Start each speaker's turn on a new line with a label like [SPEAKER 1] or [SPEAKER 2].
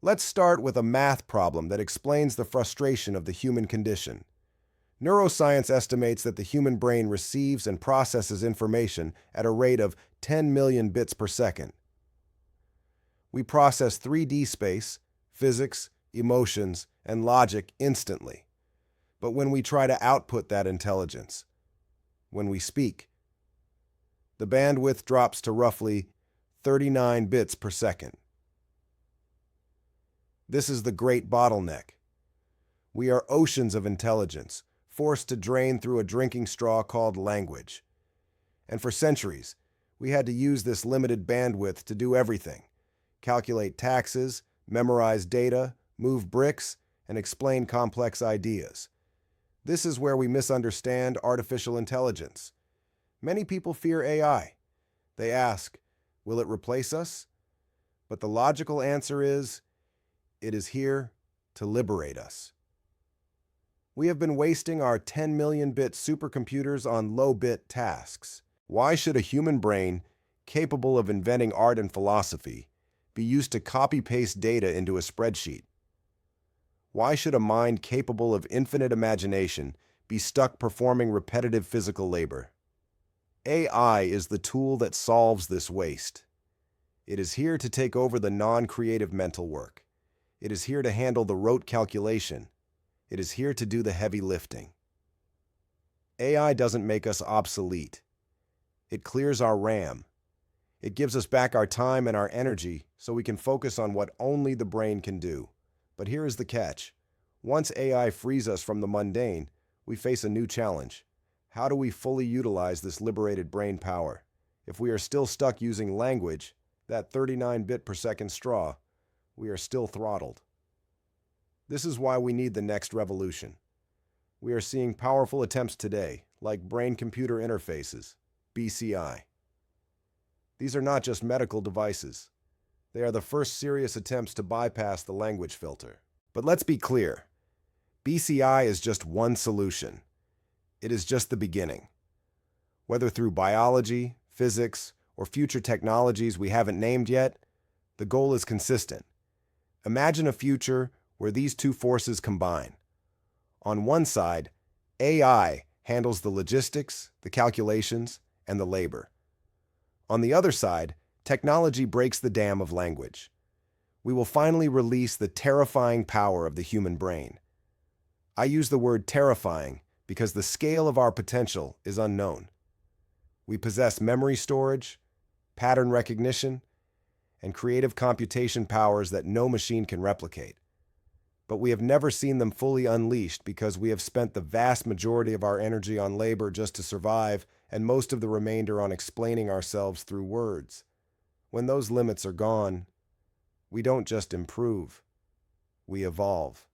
[SPEAKER 1] Let's start with a math problem that explains the frustration of the human condition. Neuroscience estimates that the human brain receives and processes information at a rate of 10 million bits per second. We process 3D space, physics, emotions, and logic instantly. But when we try to output that intelligence, when we speak, the bandwidth drops to roughly 39 bits per second. This is the great bottleneck. We are oceans of intelligence, forced to drain through a drinking straw called language. And for centuries, we had to use this limited bandwidth to do everything: calculate taxes, memorize data, move bricks, and explain complex ideas. This is where we misunderstand artificial intelligence. Many people fear AI. They ask, will it replace us? But the logical answer is, it is here to liberate us. We have been wasting our 10 million bit supercomputers on low-bit tasks. Why should a human brain, capable of inventing art and philosophy, be used to copy-paste data into a spreadsheet? Why should a mind capable of infinite imagination be stuck performing repetitive physical labor? AI is the tool that solves this waste. It is here to take over the non-creative mental work. It is here to handle the rote calculation. It is here to do the heavy lifting. AI doesn't make us obsolete. It clears our RAM. It gives us back our time and our energy so we can focus on what only the brain can do. But here is the catch. Once AI frees us from the mundane, we face a new challenge. How do we fully utilize this liberated brain power? If we are still stuck using language, that 39 bit per second straw, we are still throttled. This is why we need the next revolution. We are seeing powerful attempts today, like brain-computer interfaces, BCI. These are not just medical devices. They are the first serious attempts to bypass the language filter. But let's be clear. BCI is just one solution. It is just the beginning. Whether through biology, physics, or future technologies we haven't named yet, the goal is consistent. Imagine a future where these two forces combine. On one side, AI handles the logistics, the calculations, and the labor. On the other side, technology breaks the dam of language. We will finally release the terrifying power of the human brain. I use the word terrifying because the scale of our potential is unknown. We possess memory storage, pattern recognition, and creative computation powers that no machine can replicate. But we have never seen them fully unleashed because we have spent the vast majority of our energy on labor just to survive, and most of the remainder on explaining ourselves through words. When those limits are gone, we don't just improve, we evolve.